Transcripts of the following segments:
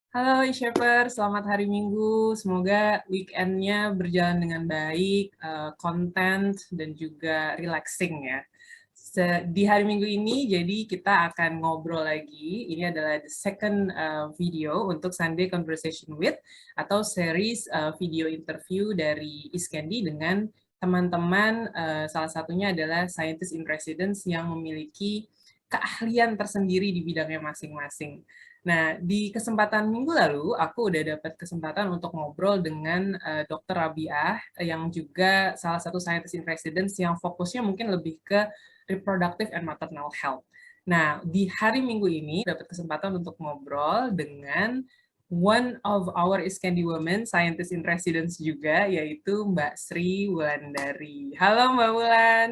Halo e-shapper, selamat hari Minggu. Semoga weekend-nya berjalan dengan baik, konten, dan juga relaxing ya. Di hari Minggu ini, jadi kita akan ngobrol lagi. Ini adalah the second video untuk Sunday Conversation With, atau series video interview dari Iskendi dengan teman-teman, salah satunya adalah Scientist in Residence yang memiliki keahlian tersendiri di bidangnya masing-masing. Nah, di kesempatan minggu lalu, aku udah dapat kesempatan untuk ngobrol dengan Dr. Rabiah, yang juga salah satu scientist in residence yang fokusnya mungkin lebih ke reproductive and maternal health. Nah, di hari Minggu ini dapat kesempatan untuk ngobrol dengan one of our Iskandi Women, scientist in residence juga, yaitu Mbak Sri Wulandari. Halo Mbak Wulan.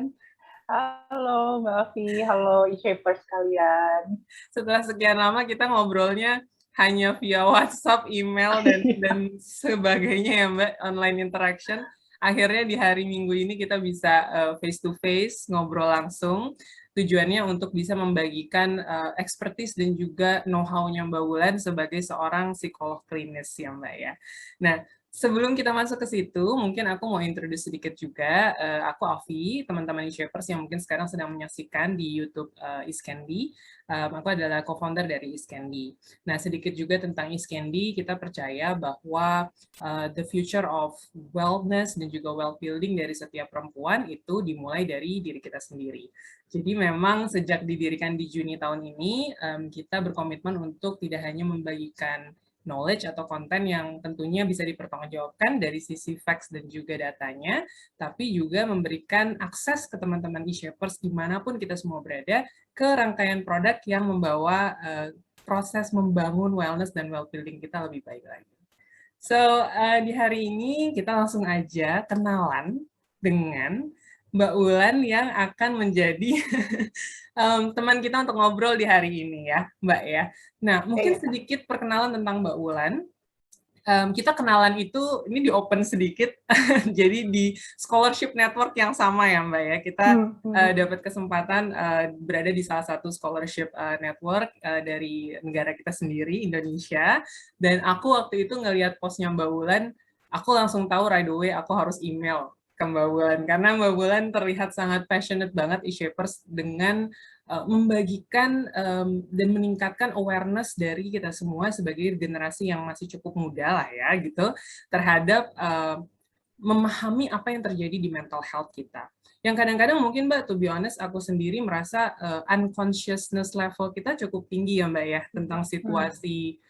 Halo Mbak Afi, halo e-shapers kalian. Setelah sekian lama kita ngobrolnya hanya via WhatsApp, email, dan sebagainya ya Mbak, online interaction. Akhirnya di hari Minggu ini kita bisa face to face, ngobrol langsung. Tujuannya untuk bisa membagikan expertise dan juga know-how-nya Mbak Wulan sebagai seorang psikolog klinis ya Mbak ya. Nah, sebelum kita masuk ke situ, mungkin aku mau introduce sedikit juga. Aku Afi, teman-teman e-shapers yang mungkin sekarang sedang menyaksikan di YouTube Iskandi. Aku adalah co-founder dari Iskendi. Nah, sedikit juga tentang Iskendi, kita percaya bahwa the future of wellness dan juga wealth building dari setiap perempuan itu dimulai dari diri kita sendiri. Jadi memang sejak didirikan di Juni tahun ini, kita berkomitmen untuk tidak hanya membagikan knowledge atau konten yang tentunya bisa dipertanggungjawabkan dari sisi facts dan juga datanya, tapi juga memberikan akses ke teman-teman e-shapers dimanapun kita semua berada ke rangkaian produk yang membawa proses membangun wellness dan well building kita lebih baik lagi. So, di hari ini kita langsung aja kenalan dengan Mbak Wulan yang akan menjadi teman kita untuk ngobrol di hari ini ya, Mbak ya. Nah, mungkin sedikit perkenalan tentang Mbak Wulan. Kita kenalan itu ini di open sedikit, jadi di scholarship network yang sama ya Mbak ya, kita dapat kesempatan berada di salah satu scholarship network dari negara kita sendiri, Indonesia, dan aku waktu itu ngelihat postnya Mbak Wulan, aku langsung tahu right away aku harus email ke Mbak Wulan, karena Mbak Wulan terlihat sangat passionate banget e-shapers dengan membagikan dan meningkatkan awareness dari kita semua sebagai generasi yang masih cukup muda lah ya gitu terhadap memahami apa yang terjadi di mental health kita. Yang kadang-kadang mungkin Mbak, to be honest, aku sendiri merasa unconsciousness level kita cukup tinggi ya Mbak ya tentang situasi.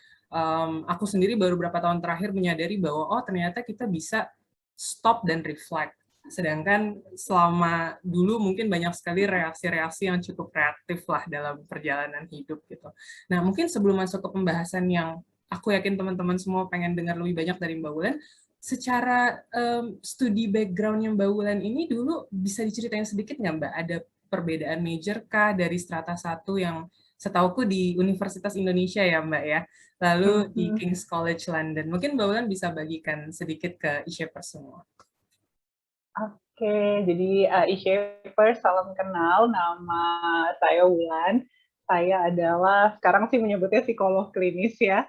Aku sendiri baru beberapa tahun terakhir menyadari bahwa oh ternyata kita bisa stop dan reflect. Sedangkan selama dulu mungkin banyak sekali reaksi-reaksi yang cukup reaktif lah dalam perjalanan hidup gitu. Nah mungkin sebelum masuk ke pembahasan yang aku yakin teman-teman semua pengen dengar lebih banyak dari Mbak Wulan, secara studi background yang Mbak Wulan ini dulu bisa diceritain sedikit nggak Mbak? Ada perbedaan major kah dari strata 1 yang setauku di Universitas Indonesia ya Mbak ya, lalu di King's College London. Mungkin Mbak Wulan bisa bagikan sedikit ke e-shapers semua. Oke, jadi e-shapers salam kenal, nama saya Wulan. Saya adalah, sekarang sih menyebutnya psikolog klinis ya.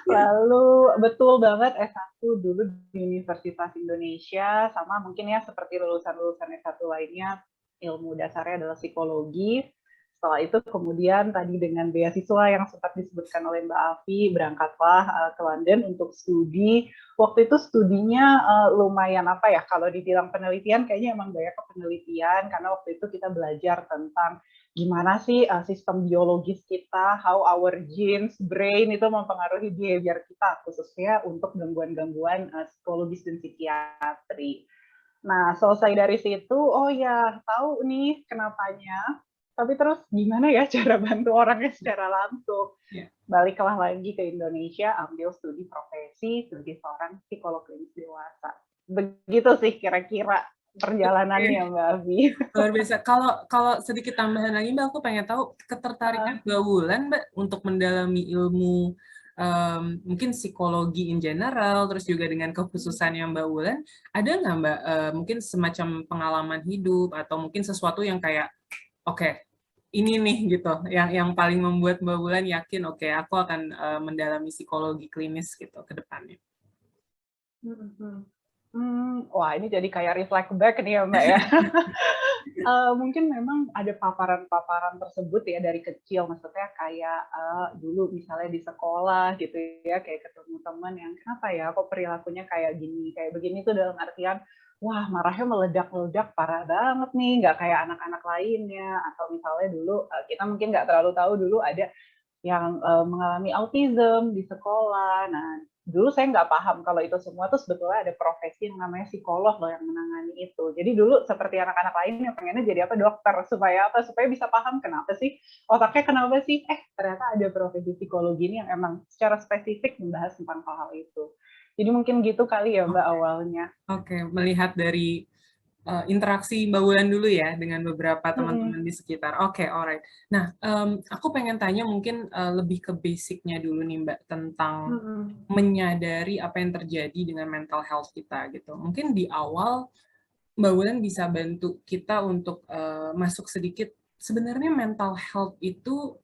Lalu betul banget S1 dulu di Universitas Indonesia, sama mungkin ya seperti lulusan-lulusan S1 lainnya, ilmu dasarnya adalah psikologi. Setelah itu kemudian tadi dengan beasiswa yang sempat disebutkan oleh Mbak Afi, berangkatlah ke London untuk studi. Waktu itu studinya lumayan apa ya, kalau dibilang penelitian kayaknya emang banyak penelitian, karena waktu itu kita belajar tentang gimana sih sistem biologis kita, how our genes, brain itu mempengaruhi behavior kita, khususnya untuk gangguan-gangguan psikologis dan psikiatri. Nah, selesai dari situ, oh ya, tahu nih kenapanya, tapi terus gimana ya cara bantu orangnya secara langsung. Baliklah lagi ke Indonesia, ambil studi profesi sebagai seorang psikolog klinis dewasa. Begitu sih kira-kira perjalanannya Mbak Afi. Luar biasa. Kalau sedikit tambahan lagi Mbak, aku pengen tahu ketertarikan Mbak Wulan Mbak untuk mendalami ilmu mungkin psikologi in general, terus juga dengan kekhususan yang Mbak Wulan, ada nggak Mbak mungkin semacam pengalaman hidup atau mungkin sesuatu yang kayak, oke, ini nih gitu, yang paling membuat Mbak Wulan yakin, oke, aku akan mendalami psikologi klinis gitu ke depannya. Wah ini jadi kayak reflect back nih ya Mbak ya. Mungkin memang ada paparan-paparan tersebut ya dari kecil, maksudnya kayak dulu misalnya di sekolah gitu ya, kayak ketemu teman yang kenapa ya kok perilakunya kayak gini, kayak begini tuh dalam artian wah marahnya meledak-meledak parah banget nih, nggak kayak anak-anak lainnya, atau misalnya dulu kita mungkin nggak terlalu tahu dulu ada yang mengalami autism di sekolah. Nah, dulu saya nggak paham kalau itu semua tuh sebetulnya ada profesi yang namanya psikolog loh yang menangani itu. Jadi dulu seperti anak-anak lain yang pengennya jadi apa dokter supaya apa? Supaya bisa paham kenapa sih otaknya kenapa sih? Ternyata ada profesi psikologi ini yang emang secara spesifik membahas tentang hal-hal itu. Jadi mungkin gitu kali ya Mbak awalnya. Oke, melihat dari interaksi Mbak Wulan dulu ya dengan beberapa teman-teman di sekitar. Oke, alright. Nah, aku pengen tanya mungkin lebih ke basicnya dulu nih Mbak tentang menyadari apa yang terjadi dengan mental health kita gitu. Mungkin di awal Mbak Wulan bisa bantu kita untuk masuk sedikit sebenarnya mental health itu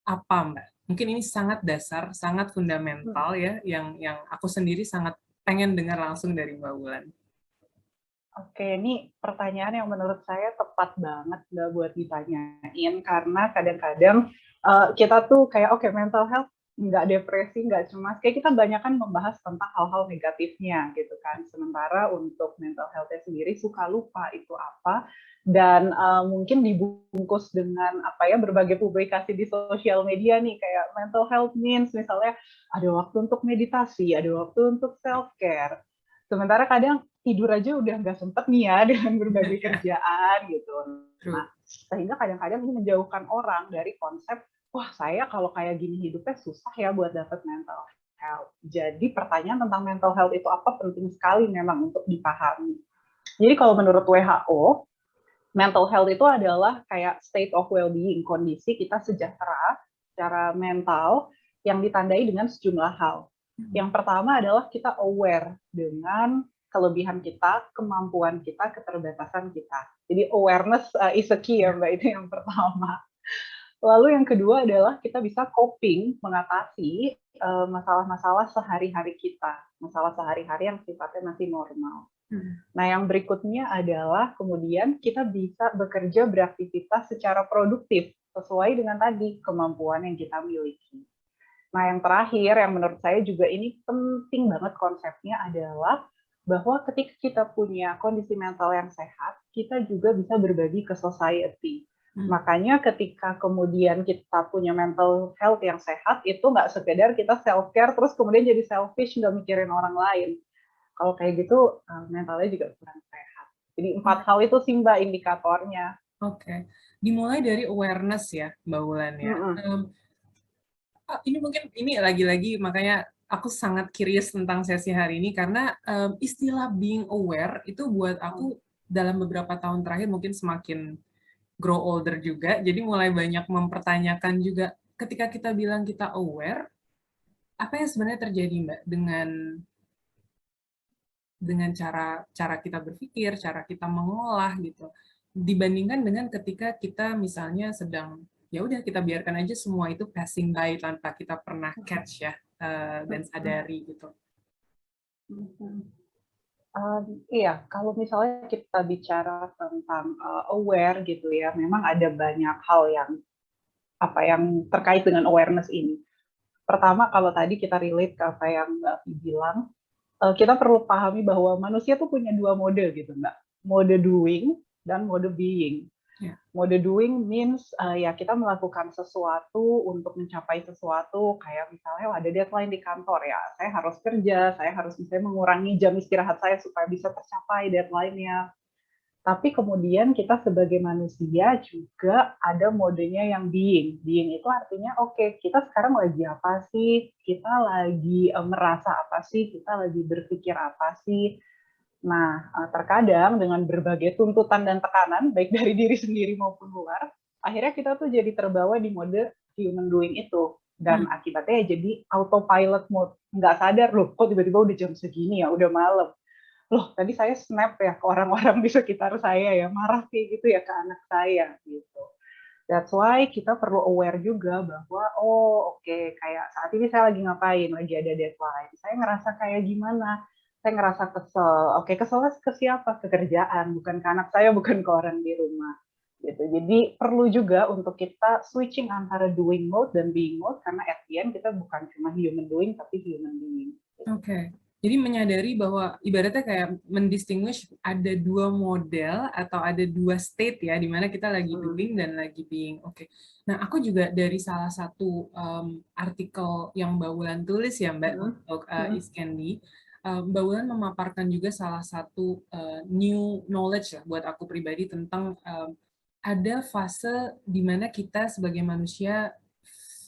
apa Mbak? Mungkin ini sangat dasar, sangat fundamental ya, yang aku sendiri sangat pengen dengar langsung dari Mbak Wulan. Oke, ini pertanyaan yang menurut saya tepat banget Mbak buat ditanyain, karena kadang-kadang kita tuh kayak oke, mental health nggak depresi, nggak cemas, kayak kita banyak kan membahas tentang hal-hal negatifnya gitu kan. Sementara untuk mental health-nya sendiri suka lupa itu apa, dan mungkin dibungkus dengan apa ya berbagai publikasi di sosial media nih kayak mental health means misalnya ada waktu untuk meditasi, ada waktu untuk self care. Sementara kadang tidur aja udah nggak sempet nih ya dengan berbagai kerjaan gitu. Nah, sehingga kadang-kadang ini menjauhkan orang dari konsep, wah saya kalau kayak gini hidupnya susah ya buat dapet mental health. Jadi pertanyaan tentang mental health itu apa penting sekali memang untuk dipahami. Jadi kalau menurut WHO, mental health itu adalah kayak state of well-being, kondisi kita sejahtera secara mental yang ditandai dengan sejumlah hal. Yang pertama adalah kita aware dengan kelebihan kita, kemampuan kita, keterbatasan kita. Jadi awareness is a key ya Mbak, itu yang pertama. Lalu yang kedua adalah kita bisa coping, mengatasi masalah-masalah sehari-hari kita, masalah sehari-hari yang sifatnya masih normal. Nah, yang berikutnya adalah kemudian kita bisa bekerja beraktivitas secara produktif sesuai dengan tadi kemampuan yang kita miliki. Nah, yang terakhir yang menurut saya juga ini penting banget konsepnya adalah bahwa ketika kita punya kondisi mental yang sehat, kita juga bisa berbagi ke society. Makanya ketika kemudian kita punya mental health yang sehat, itu nggak sekedar kita self-care terus kemudian jadi selfish, nggak mikirin orang lain. Kalau kayak gitu, mentalnya juga kurang sehat. Jadi 4 hal itu sih Mbak indikatornya. Oke. Dimulai dari awareness ya, Mbak Wulan ya. Ini mungkin ini lagi-lagi makanya aku sangat curious tentang sesi hari ini karena istilah being aware itu buat aku dalam beberapa tahun terakhir mungkin semakin grow older juga, jadi mulai banyak mempertanyakan juga ketika kita bilang kita aware, apa yang sebenarnya terjadi Mbak dengan cara kita berpikir, cara kita mengolah gitu, dibandingkan dengan ketika kita misalnya sedang ya udah kita biarkan aja semua itu passing by tanpa kita pernah catch ya dan sadari gitu. Iya, kalau misalnya kita bicara tentang aware gitu ya, memang ada banyak hal yang terkait dengan awareness ini. Pertama, kalau tadi kita relate ke apa yang Mbak Vi bilang, kita perlu pahami bahwa manusia tuh punya 2 mode gitu Mbak, mode doing dan mode being. Mode doing means ya kita melakukan sesuatu untuk mencapai sesuatu, kayak misalnya ada deadline di kantor ya, saya harus kerja, saya harus misalnya mengurangi jam istirahat saya supaya bisa tercapai deadline-nya. Tapi kemudian kita sebagai manusia juga ada modenya yang being. Being itu artinya oke, kita sekarang lagi apa sih? Kita lagi merasa apa sih? Kita lagi berpikir apa sih? Nah, terkadang dengan berbagai tuntutan dan tekanan, baik dari diri sendiri maupun luar, akhirnya kita tuh jadi terbawa di mode human doing itu. Dan akibatnya ya jadi autopilot mode. Nggak sadar, loh kok tiba-tiba udah jam segini ya, udah malam. Loh tadi saya snap ya ke orang-orang di sekitar saya ya, marah kayak gitu ya ke anak saya gitu. That's why kita perlu aware juga bahwa, oh oke, kayak saat ini saya lagi ngapain, lagi ada deadline. Saya ngerasa kayak gimana? Saya ngerasa kesel. Oke, keselnya ke siapa? Ke kerjaan, bukan ke anak saya, bukan ke orang di rumah. Gitu. Jadi perlu juga untuk kita switching antara doing mode dan being mode, karena at the end kita bukan cuma human doing, tapi human being. Oke. Jadi menyadari bahwa ibaratnya kayak mendistinguish ada dua model atau ada dua state ya, di mana kita lagi doing dan lagi being. Oke. Nah, aku juga dari salah satu artikel yang Mbak Wulan tulis ya Mbak untuk Iskendi, Mbak Wulan memaparkan juga salah satu new knowledge lah buat aku pribadi tentang ada fase di mana kita sebagai manusia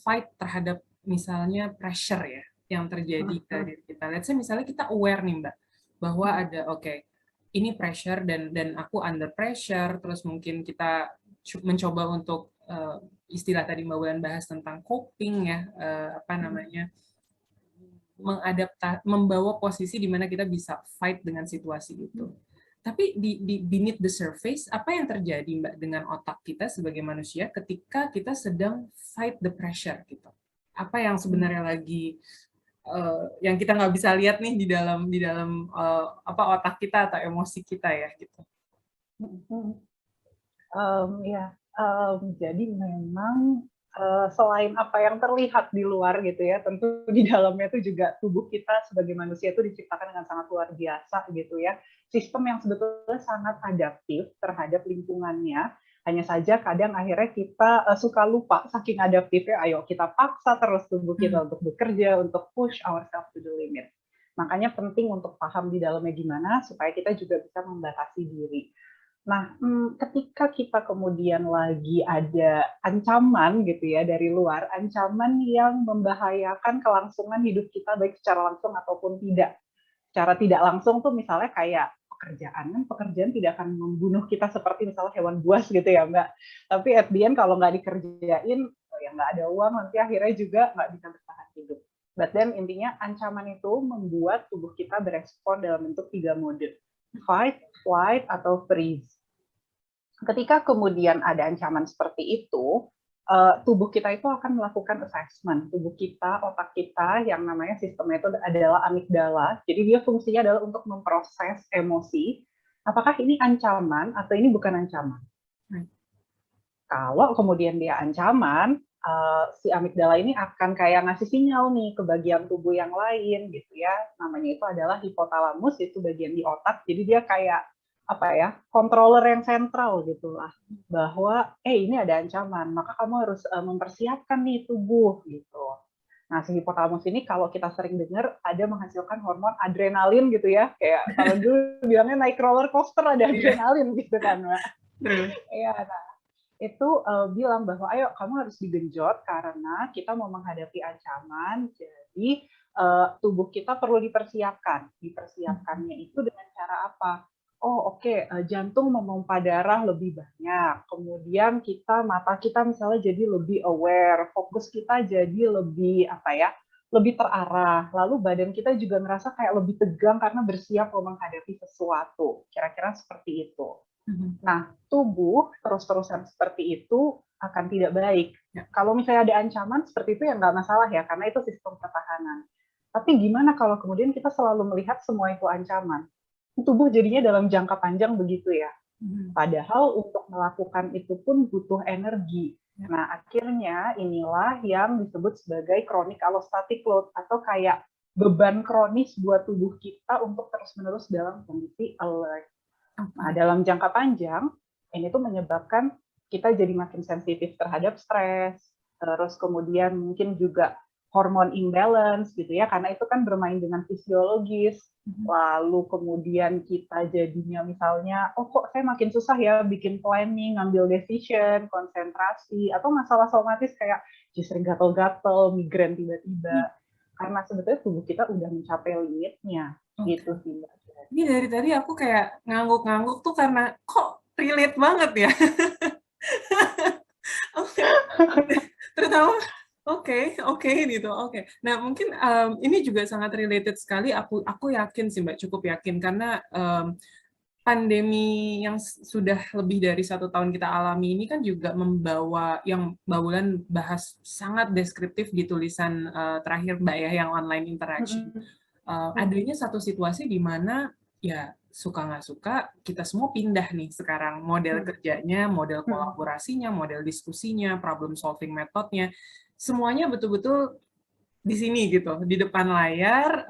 fight terhadap misalnya pressure ya yang terjadi ke diri kita. Let's say misalnya kita aware nih Mbak, bahwa ada ini pressure dan aku under pressure, terus mungkin kita mencoba untuk istilah tadi Mbak Wulan bahas tentang coping ya, membawa posisi di mana kita bisa fight dengan situasi itu. Tapi di beneath the surface, apa yang terjadi Mbak dengan otak kita sebagai manusia ketika kita sedang fight the pressure gitu? Apa yang sebenarnya lagi yang kita nggak bisa lihat nih di dalam otak kita atau emosi kita ya gitu. Jadi memang selain apa yang terlihat di luar gitu ya, tentu di dalamnya itu juga tubuh kita sebagai manusia itu diciptakan dengan sangat luar biasa gitu ya. Sistem yang sebetulnya sangat adaptif terhadap lingkungannya. Hanya saja kadang akhirnya kita suka lupa saking adaptifnya, ayo kita paksa terus tubuh kita untuk bekerja, untuk push ourselves to the limit. Makanya penting untuk paham di dalamnya gimana, supaya kita juga bisa membatasi diri. Nah, ketika kita kemudian lagi ada ancaman gitu ya dari luar, ancaman yang membahayakan kelangsungan hidup kita baik secara langsung ataupun tidak. Secara tidak langsung tuh misalnya kayak pekerjaan tidak akan membunuh kita seperti misalnya hewan buas gitu ya Mbak. Tapi at the end kalau nggak dikerjain, ya nggak ada uang, nanti akhirnya juga nggak bisa bertahan hidup. But then intinya ancaman itu membuat tubuh kita berespon dalam bentuk 3 mode. Fight, flight, atau freeze. Ketika kemudian ada ancaman seperti itu, tubuh kita itu akan melakukan assessment. Tubuh kita, otak kita, yang namanya sistemnya itu adalah amigdala. Jadi dia fungsinya adalah untuk memproses emosi. Apakah ini ancaman atau ini bukan ancaman? Kalau kemudian dia ancaman, si amigdala ini akan kayak ngasih sinyal nih ke bagian tubuh yang lain gitu ya. Namanya itu adalah hipotalamus, itu bagian di otak. Jadi dia kayak controller yang sentral gitulah, bahwa ini ada ancaman, maka kamu harus mempersiapkan nih tubuh gitu. Nah, si hipotalamus ini kalau kita sering dengar ada menghasilkan hormon adrenalin gitu ya, kayak kalau dulu bilangnya naik roller coaster ada adrenalin gitu kan, Mbak. Iya, nah itu bilang bahwa ayo kamu harus digenjot karena kita mau menghadapi ancaman, jadi tubuh kita perlu dipersiapkan. Dipersiapkannya itu dengan cara apa? Jantung memompa darah lebih banyak. Kemudian mata kita misalnya jadi lebih aware, fokus kita jadi lebih lebih terarah. Lalu badan kita juga ngerasa kayak lebih tegang karena bersiap mau menghadapi sesuatu. Kira-kira seperti itu. Nah, tubuh terus-terusan seperti itu akan tidak baik. Kalau misalnya ada ancaman seperti itu ya nggak masalah ya, karena itu sistem pertahanan. Tapi gimana kalau kemudian kita selalu melihat semua itu ancaman? Tubuh jadinya dalam jangka panjang begitu ya. Padahal untuk melakukan itu pun butuh energi. Nah, akhirnya inilah yang disebut sebagai chronic allostatic load atau kayak beban kronis buat tubuh kita untuk terus-menerus dalam kondisi alert. Nah, dalam jangka panjang, ini tuh menyebabkan kita jadi makin sensitif terhadap stres, terus kemudian mungkin juga hormon imbalance gitu ya, karena itu kan bermain dengan fisiologis. Lalu kemudian kita jadinya misalnya, kok saya makin susah ya bikin planning, ngambil decision, konsentrasi, atau masalah somatis kayak sering gatel-gatel, migrain tiba-tiba. Karena sebetulnya tubuh kita udah mencapai limitnya, gitu sih Mbak. Ini dari tadi aku kayak ngangguk-ngangguk tuh karena kok relate banget ya. Terutama Oke gitu. Oke. Nah, mungkin ini juga sangat related sekali. Aku yakin sih Mbak, cukup yakin karena pandemi yang sudah lebih dari 1 tahun kita alami ini kan juga membawa, yang Mbak Wulan bahas sangat deskriptif di tulisan terakhir Mbak ya, yang online interaction. Adanya satu situasi di mana ya suka nggak suka kita semua pindah nih sekarang, model kerjanya, model kolaborasinya, model diskusinya, problem solving metodenya, semuanya betul-betul di sini gitu, di depan layar.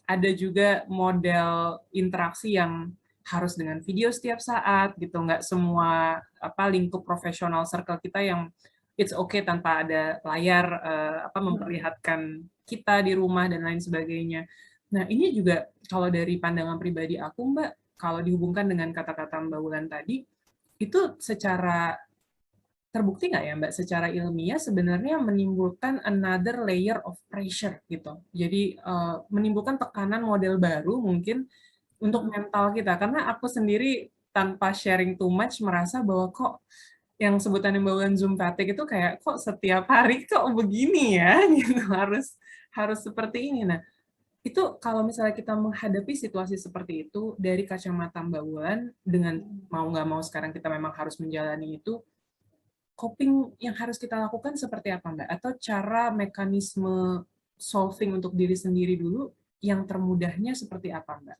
Ada juga model interaksi yang harus dengan video setiap saat gitu, nggak semua lingkup profesional circle kita yang it's okay tanpa ada layar memperlihatkan kita di rumah dan lain sebagainya. Nah, ini juga kalau dari pandangan pribadi aku, Mbak, kalau dihubungkan dengan kata-kata Mbak Wulan tadi, itu secara terbukti nggak ya Mbak, secara ilmiah sebenarnya menimbulkan another layer of pressure gitu. Jadi menimbulkan tekanan model baru mungkin untuk mental kita. Karena aku sendiri tanpa sharing too much merasa bahwa kok yang sebutan Mbak Wulan Zoom fatigue itu kayak kok setiap hari kok begini ya gitu, harus seperti ini. Nah, itu kalau misalnya kita menghadapi situasi seperti itu dari kacamata Mbak Wulan, dengan mau nggak mau sekarang kita memang harus menjalani itu, coping yang harus kita lakukan seperti apa, Mbak? Atau cara mekanisme solving untuk diri sendiri dulu yang termudahnya seperti apa, Mbak?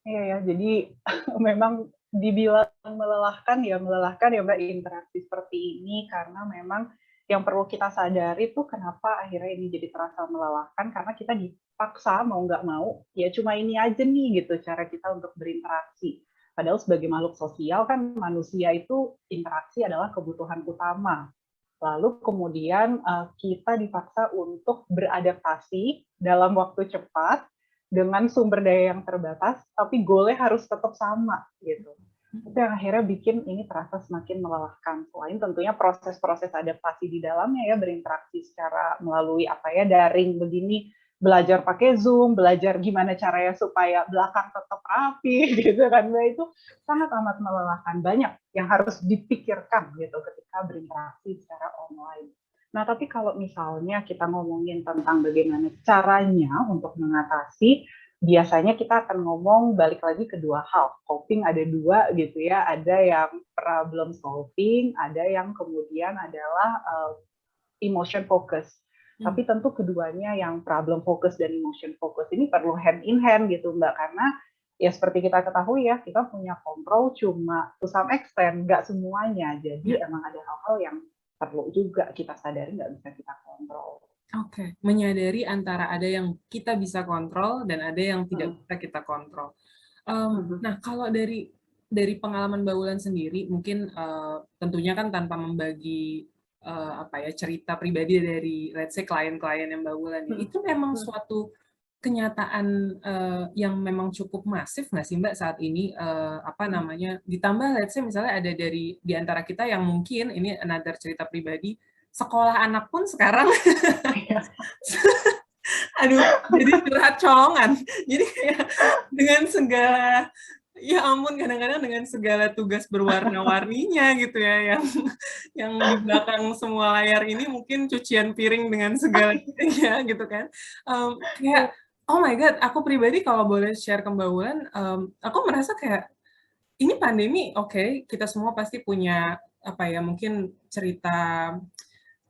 Iya ya, jadi memang dibilang melelahkan ya Mbak, interaksi seperti ini, karena memang yang perlu kita sadari tuh kenapa akhirnya ini jadi terasa melelahkan, karena kita dipaksa mau nggak mau, ya cuma ini aja nih gitu cara kita untuk berinteraksi. Padahal sebagai makhluk sosial kan manusia itu interaksi adalah kebutuhan utama. Lalu kemudian kita dipaksa untuk beradaptasi dalam waktu cepat dengan sumber daya yang terbatas, tapi goalnya harus tetap sama gitu. Itu yang akhirnya bikin ini terasa semakin melelahkan. Selain tentunya proses-proses adaptasi di dalamnya ya, berinteraksi secara melalui daring begini, belajar pakai Zoom, belajar gimana caranya supaya belakang tetap rapi gitu kan. Nah, itu sangat amat melelahkan. Banyak yang harus dipikirkan gitu ketika berinteraksi secara online. Nah, tapi kalau misalnya kita ngomongin tentang bagaimana caranya untuk mengatasi, biasanya kita akan ngomong balik lagi ke dua hal. Coping ada dua gitu ya, ada yang problem solving, ada yang kemudian adalah emotion focus. Tapi tentu keduanya yang problem focus dan emotion focus ini perlu hand in hand gitu Mbak, karena ya seperti kita ketahui ya, kita punya kontrol cuma to some extent, nggak semuanya. Jadi emang ada hal-hal yang perlu juga kita sadari nggak bisa kita kontrol. Oke, menyadari antara ada yang kita bisa kontrol dan ada yang tidak bisa kita kontrol. Nah, kalau dari pengalaman Mbak Wulan sendiri, mungkin tentunya kan tanpa membagi cerita pribadi dari let's say klien-klien yang Mbak Wulan, itu memang suatu kenyataan yang memang cukup masif nggak sih Mbak saat ini, ditambah let's say misalnya ada di antara kita yang mungkin ini another cerita pribadi, sekolah anak pun sekarang aduh, jadi curhat colongan. Jadi kayak dengan segala, ya ampun, kadang-kadang dengan segala tugas berwarna-warninya gitu ya, yang di belakang semua layar ini mungkin cucian piring dengan segala ya gitu kan. Kayak oh my god, aku pribadi kalau boleh share ke Mbak Wulan, aku merasa kayak ini pandemi oke, kita semua pasti punya mungkin cerita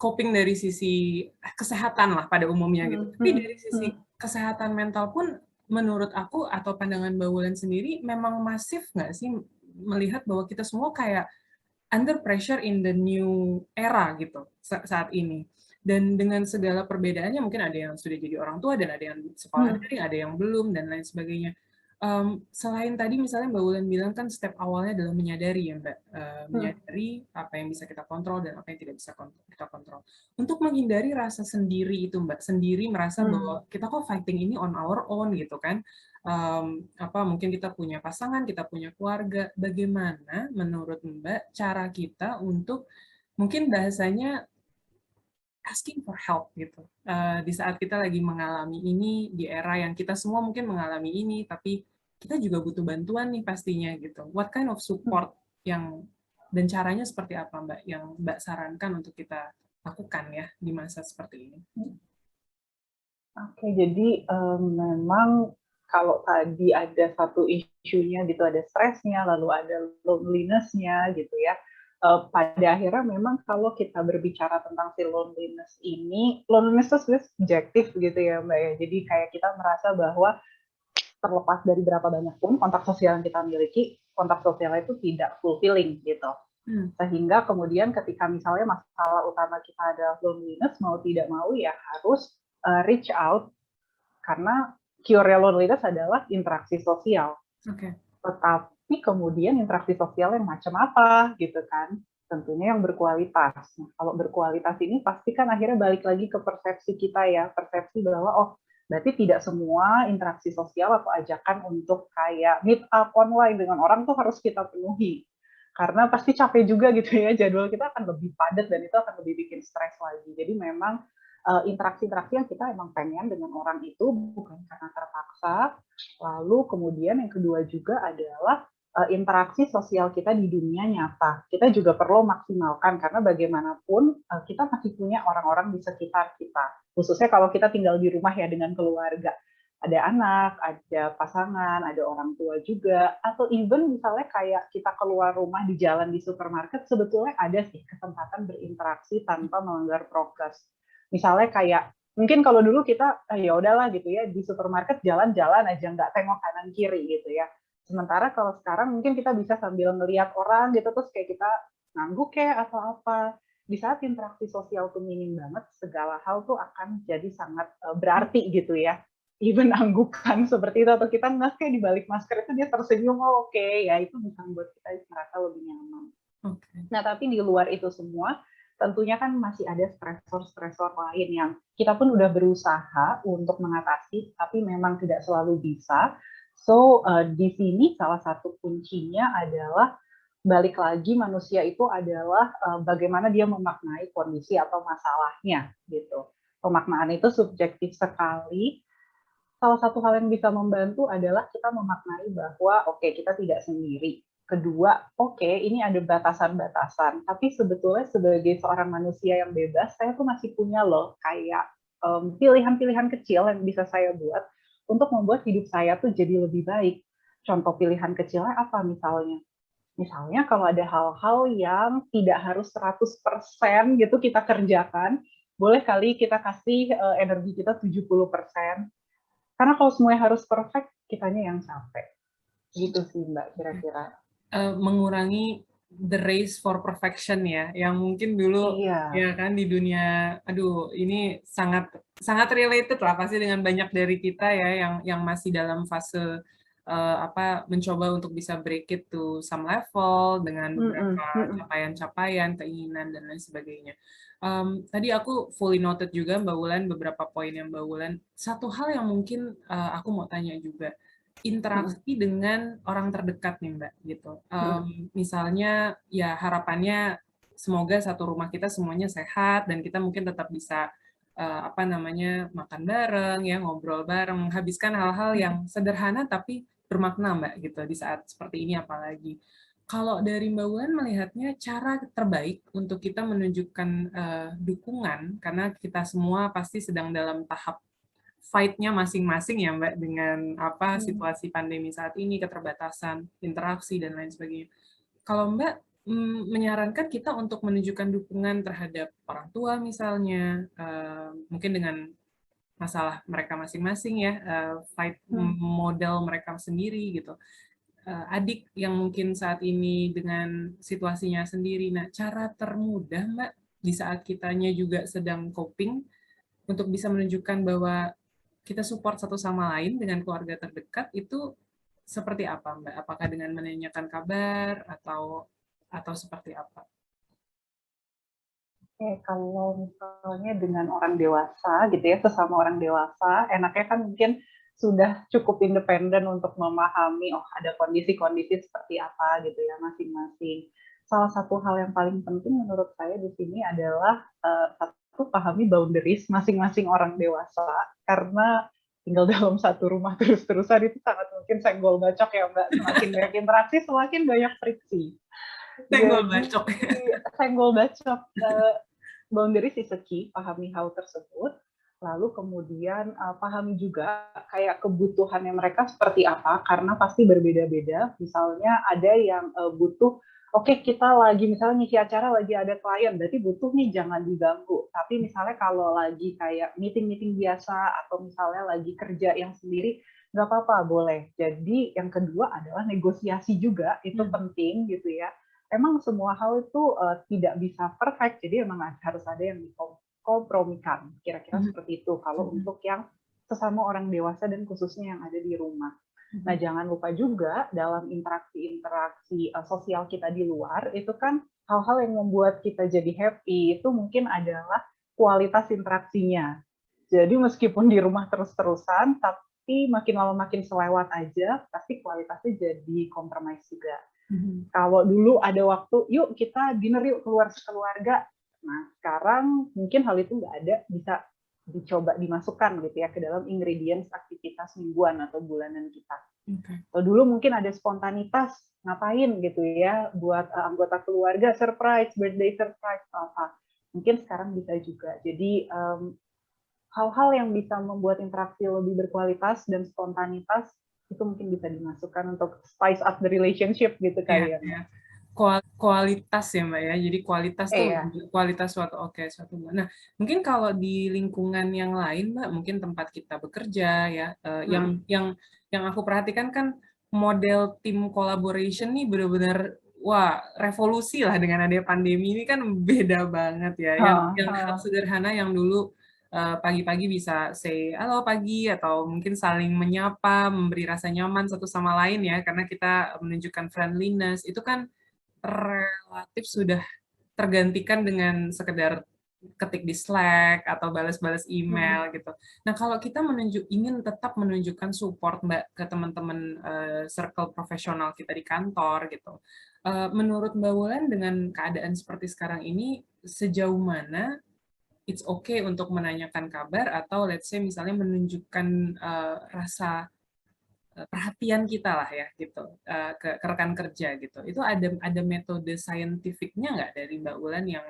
coping dari sisi kesehatan lah pada umumnya gitu. Tapi dari sisi kesehatan mental pun menurut aku atau pandangan Mbak Wulan sendiri memang masif nggak sih melihat bahwa kita semua kayak under pressure in the new era gitu saat ini. Dan dengan segala perbedaannya mungkin ada yang sudah jadi orang tua dan ada yang sekolah daring, ada yang belum dan lain sebagainya. Selain tadi misalnya Mbak Wulan bilang kan step awalnya adalah menyadari ya Mbak, menyadari apa yang bisa kita kontrol dan apa yang tidak bisa kita kontrol. Untuk menghindari rasa sendiri itu Mbak, sendiri merasa bahwa kita kok fighting ini on our own gitu kan, mungkin kita punya pasangan, kita punya keluarga, bagaimana menurut Mbak cara kita untuk mungkin bahasanya asking for help gitu, di saat kita lagi mengalami ini, di era yang kita semua mungkin mengalami ini, tapi kita juga butuh bantuan nih pastinya gitu. What kind of support dan caranya seperti apa Mbak, yang Mbak sarankan untuk kita lakukan ya di masa seperti ini? Oke, jadi memang kalau tadi ada satu isunya gitu, ada stresnya, lalu ada loneliness-nya gitu ya. Pada akhirnya memang kalau kita berbicara tentang si loneliness itu sebenarnya subjektif gitu ya Mbak ya. Jadi kayak kita merasa bahwa terlepas dari berapa banyak pun kontak sosial yang kita miliki, kontak sosial itu tidak fulfilling gitu. Sehingga kemudian ketika misalnya masalah utama kita ada loneliness, mau tidak mau ya harus reach out, karena cure loneliness adalah interaksi sosial. Tetapi kemudian interaksi sosial yang macam apa gitu kan? Tentunya yang berkualitas. Nah, kalau berkualitas ini pasti kan akhirnya balik lagi ke persepsi kita ya, persepsi bahwa oh berarti tidak semua interaksi sosial atau ajakan untuk kayak meet up online dengan orang tuh harus kita penuhi. Karena pasti capek juga gitu ya, jadwal kita akan lebih padat dan itu akan lebih bikin stres lagi. Jadi memang interaksi-interaksi yang kita emang pengen dengan orang itu bukan karena terpaksa. Lalu kemudian yang kedua juga adalah interaksi sosial kita di dunia nyata. Kita juga perlu maksimalkan karena bagaimanapun kita masih punya orang-orang di sekitar kita. Khususnya kalau kita tinggal di rumah ya dengan keluarga. Ada anak, ada pasangan, ada orang tua juga, atau even misalnya kayak kita keluar rumah di jalan di supermarket, sebetulnya ada sih kesempatan berinteraksi tanpa melanggar prokes. Misalnya kayak mungkin kalau dulu kita ya udahlah gitu ya di supermarket jalan-jalan aja nggak tengok kanan kiri gitu ya. Sementara kalau sekarang mungkin kita bisa sambil ngelihat orang gitu terus kayak kita ngangguk kayak atau apa. Di saat interaksi sosial tuh minim banget, segala hal tuh akan jadi sangat berarti gitu ya. Even anggukan seperti itu atau kita nggak kayak di balik masker itu dia tersenyum, oh oke, ya itu bisa membuat kita merasa lebih nyaman. Nah tapi di luar itu semua tentunya kan masih ada stresor-stresor lain yang kita pun udah berusaha untuk mengatasi, tapi memang tidak selalu bisa. So, di sini salah satu kuncinya adalah balik lagi manusia itu adalah bagaimana dia memaknai kondisi atau masalahnya gitu. Pemaknaan itu subjektif sekali. Salah satu hal yang bisa membantu adalah kita memaknai bahwa oke, kita tidak sendiri. Kedua, oke, ini ada batasan-batasan, tapi sebetulnya sebagai seorang manusia yang bebas, saya tuh masih punya loh kayak pilihan-pilihan kecil yang bisa saya buat untuk membuat hidup saya tuh jadi lebih baik. Contoh pilihan kecilnya apa misalnya? Misalnya kalau ada hal-hal yang tidak harus 100% gitu kita kerjakan, boleh kali kita kasih energi kita 70%. Karena kalau semuanya harus perfect, kitanya yang capek. Gitu sih Mbak, kira-kira. Mengurangi the race for perfection ya, yang mungkin dulu ya kan di dunia, aduh ini sangat sangat related lah pasti dengan banyak dari kita ya yang masih dalam fase mencoba untuk bisa break it to some level dengan beberapa capaian-capaian, keinginan dan lain sebagainya. Tadi aku fully noted juga Mbak Wulan beberapa poin yang Mbak Wulan. Satu hal yang mungkin aku mau tanya juga, interaksi dengan orang terdekat nih Mbak gitu. Misalnya ya harapannya semoga satu rumah kita semuanya sehat dan kita mungkin tetap bisa makan bareng ya, ngobrol bareng, menghabiskan hal-hal yang sederhana tapi bermakna Mbak gitu di saat seperti ini apalagi. Kalau dari Mbak Wulan melihatnya cara terbaik untuk kita menunjukkan dukungan karena kita semua pasti sedang dalam tahap fight-nya masing-masing ya Mbak dengan situasi pandemi saat ini, keterbatasan interaksi dan lain sebagainya. Kalau Mbak menyarankan kita untuk menunjukkan dukungan terhadap orang tua misalnya, mungkin dengan masalah mereka masing-masing ya, fight model mereka sendiri gitu. Adik yang mungkin saat ini dengan situasinya sendiri. Nah, cara termudah Mbak di saat kitanya juga sedang coping untuk bisa menunjukkan bahwa kita support satu sama lain dengan keluarga terdekat itu seperti apa Mbak? Apakah dengan menanyakan kabar atau seperti apa? Oke, kalau misalnya dengan orang dewasa gitu ya, sesama orang dewasa, enaknya kan mungkin sudah cukup independen untuk memahami, oh ada kondisi-kondisi seperti apa gitu ya masing-masing. Salah satu hal yang paling penting menurut saya di sini adalah satu, pahami boundaries masing-masing orang dewasa, karena tinggal dalam satu rumah terus-terusan itu sangat mungkin senggol bacok ya Mbak, semakin banyak interaksi semakin banyak friksi. Senggol bacok. Senggol bacok. Boundaries is a key, pahami hal tersebut. lalu kemudian pahami juga kayak kebutuhannya mereka seperti apa, karena pasti berbeda-beda. Misalnya ada yang butuh, oke, kita lagi misalnya ngisi acara, lagi ada klien, berarti butuh nih jangan diganggu. Tapi misalnya kalau lagi kayak meeting-meeting biasa, atau misalnya lagi kerja yang sendiri, nggak apa-apa, boleh. Jadi yang kedua adalah negosiasi juga, itu penting gitu ya. Emang semua hal itu tidak bisa perfect, jadi emang harus ada yang kompromikan, kira-kira seperti itu kalau untuk yang sesama orang dewasa dan khususnya yang ada di rumah. Nah, jangan lupa juga dalam interaksi-interaksi sosial kita di luar, itu kan hal-hal yang membuat kita jadi happy, itu mungkin adalah kualitas interaksinya. Jadi meskipun di rumah terus-terusan, tapi makin lama makin selewat aja, pasti kualitasnya jadi compromise juga. Kalau dulu ada waktu, yuk kita dinner yuk keluar sekeluarga. Nah, sekarang mungkin hal itu nggak ada, bisa dicoba dimasukkan gitu ya ke dalam ingredients aktivitas mingguan atau bulanan kita. Atau dulu mungkin ada spontanitas, ngapain gitu ya, buat anggota keluarga, surprise, birthday surprise, apa. Mungkin sekarang bisa juga. Jadi hal-hal yang bisa membuat interaksi lebih berkualitas dan spontanitas itu mungkin bisa dimasukkan untuk spice up the relationship gitu kayaknya. Kualitas ya Mbak ya, jadi kualitas tuh kualitas suatu Nah, mungkin kalau di lingkungan yang lain Mbak, mungkin tempat kita bekerja ya, yang aku perhatikan kan model tim collaboration nih benar-benar wah revolusi lah dengan adanya pandemi ini kan beda banget ya, yang hal sederhana yang dulu pagi-pagi bisa say halo pagi atau mungkin saling menyapa, memberi rasa nyaman satu sama lain ya, karena kita menunjukkan friendliness itu kan relatif sudah tergantikan dengan sekedar ketik di Slack atau balas-balas email gitu. Nah, kalau kita ingin tetap menunjukkan support Mbak ke teman-teman circle profesional kita di kantor gitu. Menurut Mbak Wulan dengan keadaan seperti sekarang ini sejauh mana it's okay untuk menanyakan kabar atau let's say misalnya menunjukkan rasa perhatian kita lah ya gitu ke rekan kerja gitu. Itu ada metode saintifiknya nggak dari Mbak Wulan yang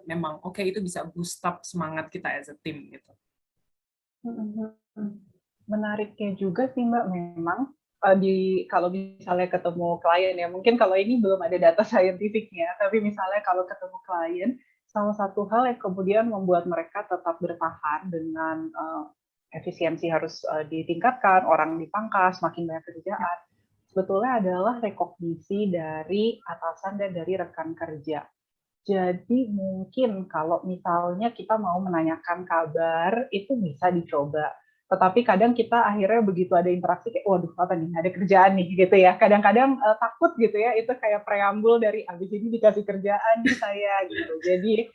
memang oke itu bisa boost up semangat kita as a team gitu. Menariknya juga sih Mbak, memang kalau misalnya ketemu klien ya, mungkin kalau ini belum ada data saintifiknya, tapi misalnya kalau ketemu klien, salah satu hal yang kemudian membuat mereka tetap bertahan dengan efisiensi harus ditingkatkan, orang dipangkas, makin banyak kerjaan, sebetulnya adalah rekognisi dari atasan dan dari rekan kerja. Jadi mungkin kalau misalnya kita mau menanyakan kabar, itu bisa dicoba. Tetapi kadang kita akhirnya begitu ada interaksi, kayak, waduh apa nih, ada kerjaan nih, gitu ya. Kadang-kadang takut gitu ya, itu kayak preambul dari, abis ini dikasih kerjaan nih saya, gitu. Jadi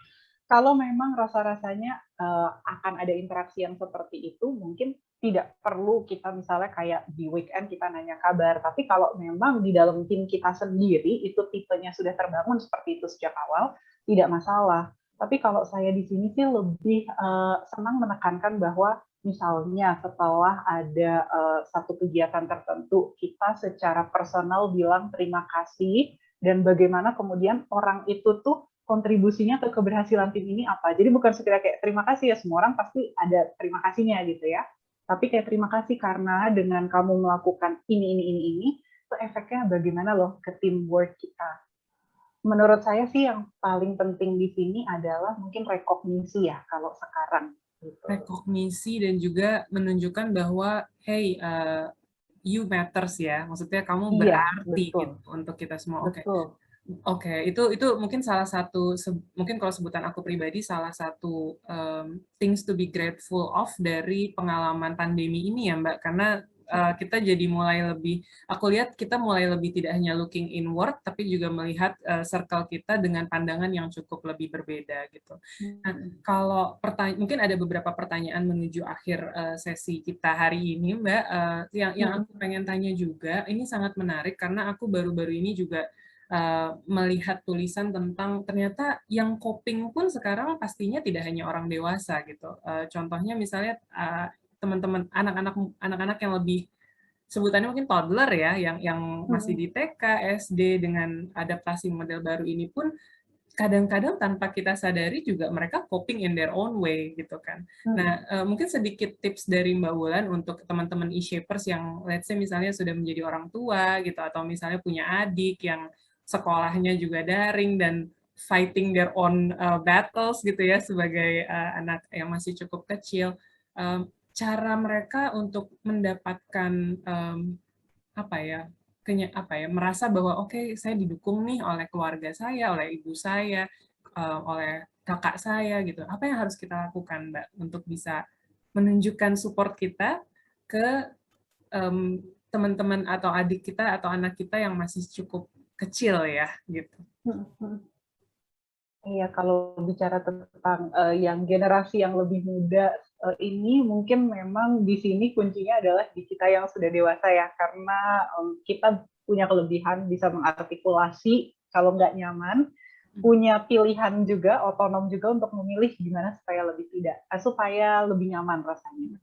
kalau memang rasa-rasanya akan ada interaksi yang seperti itu, mungkin tidak perlu kita misalnya kayak di weekend kita nanya kabar, tapi kalau memang di dalam tim kita sendiri itu tipenya sudah terbangun seperti itu sejak awal, tidak masalah. Tapi kalau saya di sini sih lebih senang menekankan bahwa misalnya setelah ada satu kegiatan tertentu, kita secara personal bilang terima kasih, dan bagaimana kemudian orang itu tuh kontribusinya ke keberhasilan tim ini apa. Jadi bukan sekedar kayak terima kasih ya, semua orang pasti ada terima kasihnya gitu ya. Tapi kayak terima kasih karena dengan kamu melakukan ini, itu efeknya bagaimana loh ke teamwork kita. Menurut saya sih yang paling penting di sini adalah mungkin rekognisi ya kalau sekarang. Gitu. Rekognisi dan juga menunjukkan bahwa hey you matters ya, maksudnya kamu berarti gitu untuk kita semua. Oke. Oke, itu mungkin salah satu, mungkin kalau sebutan aku pribadi, salah satu things to be grateful of dari pengalaman pandemi ini ya Mbak, karena kita jadi mulai lebih, aku lihat kita mulai lebih tidak hanya looking inward, tapi juga melihat circle kita dengan pandangan yang cukup lebih berbeda gitu. Nah, kalau mungkin ada beberapa pertanyaan menuju akhir sesi kita hari ini Mbak, yang aku pengen tanya juga, ini sangat menarik karena aku baru-baru ini juga melihat tulisan tentang ternyata yang coping pun sekarang pastinya tidak hanya orang dewasa gitu. Contohnya misalnya teman-teman anak-anak yang lebih sebutannya mungkin toddler ya, yang masih di TK, SD dengan adaptasi model baru ini pun kadang-kadang tanpa kita sadari juga mereka coping in their own way gitu kan. Nah, mungkin sedikit tips dari Mbak Wulan untuk teman-teman e-shapers yang let's say misalnya sudah menjadi orang tua gitu, atau misalnya punya adik yang sekolahnya juga daring dan fighting their own battles gitu ya sebagai anak yang masih cukup kecil. Cara mereka untuk mendapatkan merasa bahwa oke, saya didukung nih oleh keluarga saya, oleh ibu saya, oleh kakak saya gitu. Apa yang harus kita lakukan, Mbak, untuk bisa menunjukkan support kita ke teman-teman atau adik kita atau anak kita yang masih cukup kecil ya, gitu. Iya, kalau bicara tentang yang generasi yang lebih muda ini mungkin memang di sini kuncinya adalah di kita yang sudah dewasa ya, karena kita punya kelebihan bisa mengartikulasi kalau nggak nyaman, punya pilihan juga, otonom juga untuk memilih gimana supaya lebih nyaman rasanya.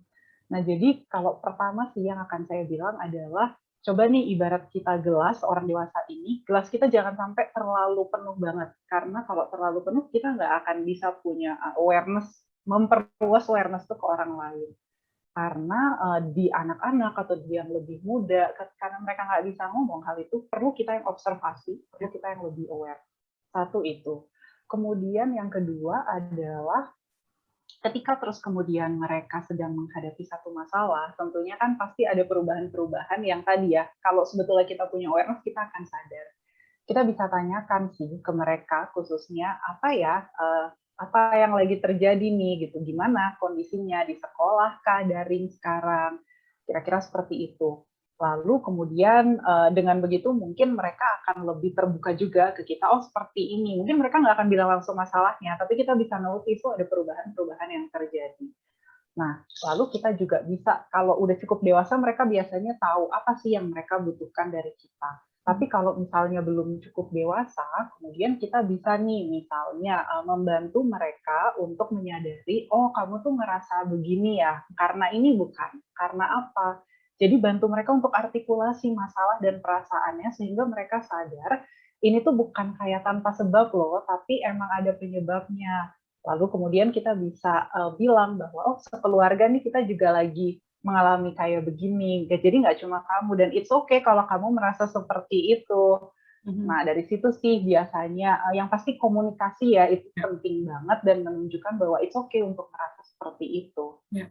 Nah, jadi kalau pertama sih yang akan saya bilang adalah coba nih ibarat kita gelas, orang dewasa ini, gelas kita jangan sampai terlalu penuh banget. Karena kalau terlalu penuh, kita nggak akan bisa punya awareness, memperluas awareness itu ke orang lain. Karena di anak-anak atau di yang lebih muda, karena mereka nggak bisa ngomong hal itu, perlu kita yang observasi, perlu kita yang lebih aware. Satu itu. Kemudian yang kedua adalah ketika terus kemudian mereka sedang menghadapi satu masalah, tentunya kan pasti ada perubahan-perubahan yang tadi ya, kalau sebetulnya kita punya awareness, kita akan sadar. Kita bisa tanyakan sih ke mereka khususnya, apa yang lagi terjadi nih, gitu, gimana kondisinya di sekolah kah, daring sekarang, kira-kira seperti itu. Lalu kemudian dengan begitu mungkin mereka akan lebih terbuka juga ke kita, oh seperti ini. Mungkin mereka nggak akan bilang langsung masalahnya, tapi kita bisa notice itu ada perubahan-perubahan yang terjadi. Nah, lalu kita juga bisa, kalau udah cukup dewasa, mereka biasanya tahu apa sih yang mereka butuhkan dari kita. Tapi kalau misalnya belum cukup dewasa, kemudian kita bisa nih misalnya membantu mereka untuk menyadari, oh kamu tuh ngerasa begini ya, karena ini bukan, karena apa? Jadi bantu mereka untuk artikulasi masalah dan perasaannya sehingga mereka sadar ini tuh bukan kayak tanpa sebab loh, tapi emang ada penyebabnya. Lalu kemudian kita bisa bilang bahwa oh sekeluarga nih kita juga lagi mengalami kayak begini. Jadi nggak cuma kamu dan it's okay kalau kamu merasa seperti itu. Nah dari situ sih biasanya yang pasti komunikasi ya itu penting banget dan menunjukkan bahwa it's okay untuk merasa seperti itu. Ya.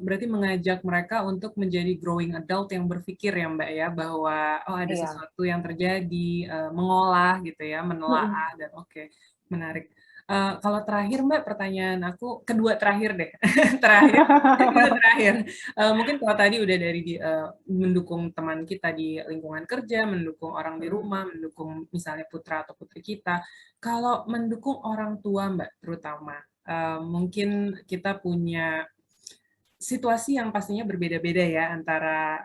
Berarti mengajak mereka untuk menjadi growing adult yang berpikir ya Mbak ya, bahwa oh ada sesuatu yang terjadi, mengolah gitu ya, menelaah dan oke, menarik. Kalau terakhir Mbak, pertanyaan aku, kedua terakhir deh, terakhir. Mungkin kalau tadi udah dari mendukung teman kita di lingkungan kerja, mendukung orang di rumah, mendukung misalnya putra atau putri kita, kalau mendukung orang tua Mbak terutama, mungkin kita punya situasi yang pastinya berbeda-beda ya antara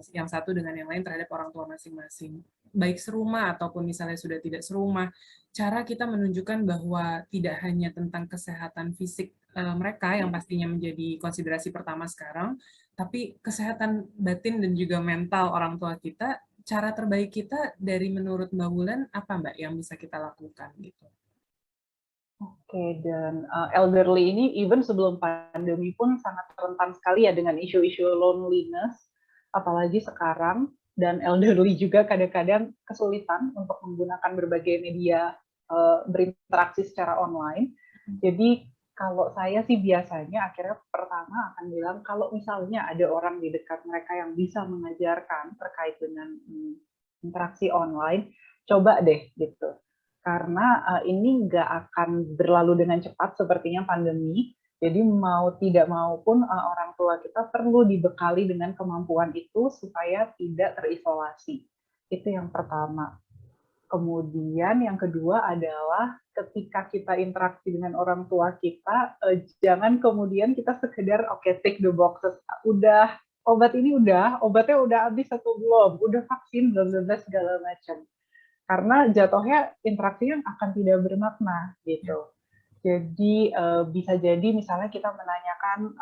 yang satu dengan yang lain terhadap orang tua masing-masing. Baik serumah ataupun misalnya sudah tidak serumah, cara kita menunjukkan bahwa tidak hanya tentang kesehatan fisik mereka yang pastinya menjadi konsiderasi pertama sekarang, tapi kesehatan batin dan juga mental orang tua kita, cara terbaik kita dari menurut Mbak Wulan apa Mbak yang bisa kita lakukan gitu? Oke, dan elderly ini even sebelum pandemi pun sangat rentan sekali ya dengan isu-isu loneliness, apalagi sekarang, dan elderly juga kadang-kadang kesulitan untuk menggunakan berbagai media berinteraksi secara online. Jadi kalau saya sih biasanya akhirnya pertama akan bilang kalau misalnya ada orang di dekat mereka yang bisa mengajarkan terkait dengan interaksi online, coba deh gitu. Karena ini nggak akan berlalu dengan cepat sepertinya pandemi, jadi mau tidak mau pun orang tua kita perlu dibekali dengan kemampuan itu supaya tidak terisolasi. Itu yang pertama. Kemudian yang kedua adalah ketika kita interaksi dengan orang tua kita, jangan kemudian kita sekedar oke, tick the boxes, udah obatnya udah habis atau belum, udah vaksin, belum segala macam. Karena jatuhnya interaksinya akan tidak bermakna gitu. Jadi bisa jadi misalnya kita menanyakan,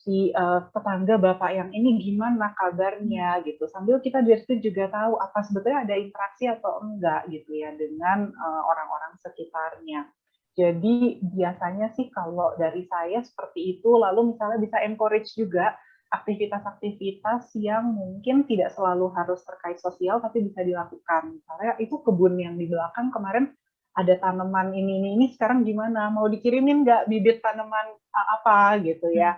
si tetangga bapak yang ini gimana kabarnya gitu, sambil kita dari situ juga tahu apa sebetulnya ada interaksi atau enggak gitu ya dengan orang-orang sekitarnya. Jadi biasanya sih kalau dari saya seperti itu, lalu misalnya bisa encourage juga aktivitas-aktivitas yang mungkin tidak selalu harus terkait sosial tapi bisa dilakukan. Misalnya itu kebun yang di belakang kemarin ada tanaman ini sekarang gimana? Mau dikirimin nggak bibit tanaman apa gitu ya?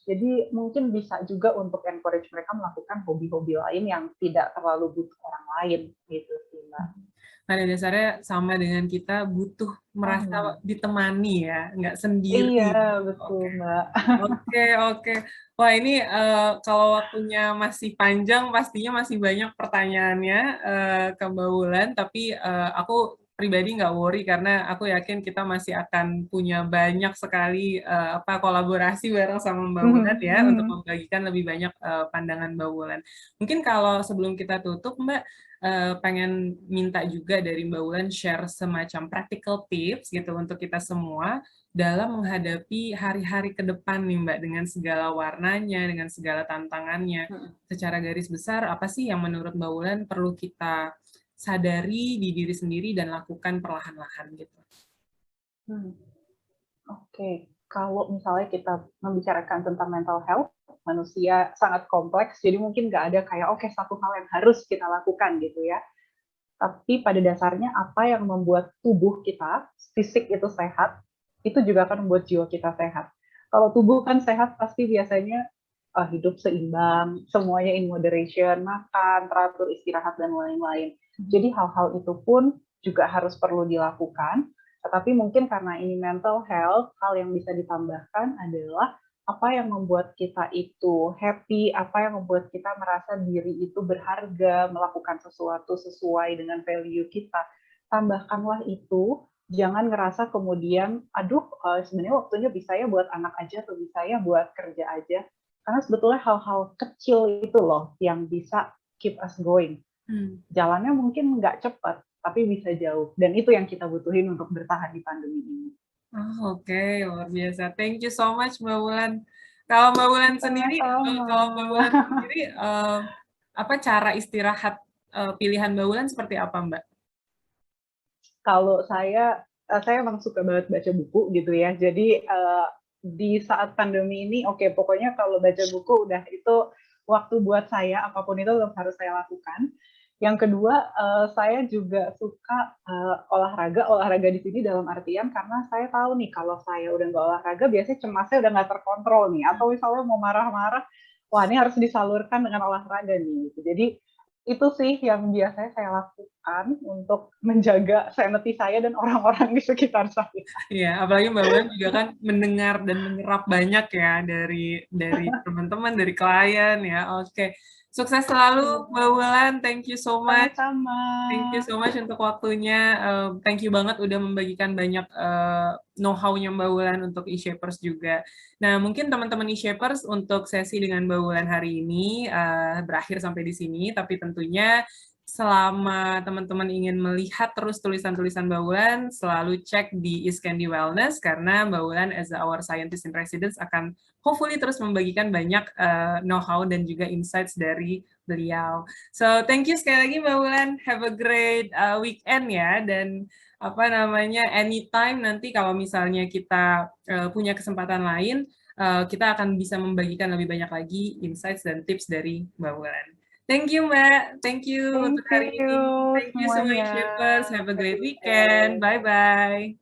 Jadi mungkin bisa juga untuk encourage mereka melakukan hobi-hobi lain yang tidak terlalu butuh orang lain gitu sih Mbak. Pada dasarnya sama dengan kita butuh merasa ditemani ya, nggak sendiri. Iya, betul Mbak. Oke. Wah ini kalau waktunya masih panjang, pastinya masih banyak pertanyaannya ke Mbak Wulan, tapi aku pribadi nggak worry karena aku yakin kita masih akan punya banyak sekali kolaborasi bareng sama Mbak Wulan ya untuk membagikan lebih banyak pandangan Mbak Wulan. Mungkin kalau sebelum kita tutup Mbak, pengen minta juga dari Mbak Wulan share semacam practical tips gitu untuk kita semua dalam menghadapi hari-hari ke depan nih Mbak, dengan segala warnanya, dengan segala tantangannya. Secara garis besar, apa sih yang menurut Mbak Wulan perlu kita sadari di diri sendiri dan lakukan perlahan-lahan gitu? Oke, kalau misalnya kita membicarakan tentang mental health, manusia sangat kompleks, jadi mungkin nggak ada kayak, oke, satu hal yang harus kita lakukan gitu ya. Tapi pada dasarnya apa yang membuat tubuh kita, fisik itu sehat, itu juga akan membuat jiwa kita sehat. Kalau tubuh kan sehat, pasti biasanya hidup seimbang, semuanya in moderation, makan, teratur, istirahat, dan lain-lain. Jadi hal-hal itu pun juga harus perlu dilakukan, tetapi mungkin karena ini mental health, hal yang bisa ditambahkan adalah apa yang membuat kita itu happy, apa yang membuat kita merasa diri itu berharga, melakukan sesuatu sesuai dengan value kita. Tambahkanlah itu, jangan ngerasa kemudian, aduh sebenarnya waktunya bisa ya buat anak aja, atau bisa ya buat kerja aja. Karena sebetulnya hal-hal kecil itu loh yang bisa keep us going. Jalannya mungkin nggak cepat, tapi bisa jauh. Dan itu yang kita butuhin untuk bertahan di pandemi ini. Oke, luar biasa. Thank you so much Mbak Wulan. Kalau Mbak Wulan sendiri, apa cara istirahat pilihan Mbak Wulan seperti apa Mbak? Kalau saya emang suka banget baca buku gitu ya. Jadi di saat pandemi ini, oke, pokoknya kalau baca buku udah itu waktu buat saya, apapun itu harus saya lakukan. Yang kedua, saya juga suka olahraga di sini dalam artian karena saya tahu nih kalau saya udah nggak olahraga, biasanya cemasnya udah nggak terkontrol nih. Atau misalnya mau marah-marah, wah ini harus disalurkan dengan olahraga nih. Jadi itu sih yang biasanya saya lakukan untuk menjaga sanity saya dan orang-orang di sekitar saya. Iya, apalagi Mbak Wulan juga kan mendengar dan menyerap banyak ya dari teman-teman, dari klien ya. Oke. Sukses selalu Mbak Wulan. Thank you so much. Sama-sama. Thank you so much untuk waktunya. Thank you banget udah membagikan banyak know-how-nya Mbak Wulan untuk e-Shapers juga. Nah, mungkin teman-teman e-Shapers untuk sesi dengan Mbak Wulan hari ini berakhir sampai di sini, tapi tentunya selama teman-teman ingin melihat terus tulisan-tulisan Mbak Wulan, selalu cek di Iskandi Wellness, karena Mbak Wulan as our scientist in residence akan hopefully terus membagikan banyak know-how dan juga insights dari beliau. So, thank you sekali lagi Mbak Wulan. Have a great weekend ya, dan anytime nanti kalau misalnya kita punya kesempatan lain, kita akan bisa membagikan lebih banyak lagi insights dan tips dari Mbak Wulan. Thank you Mbak, thank you untuk hari ini. Thank you so much Shapers. Have a great weekend. Bye-bye.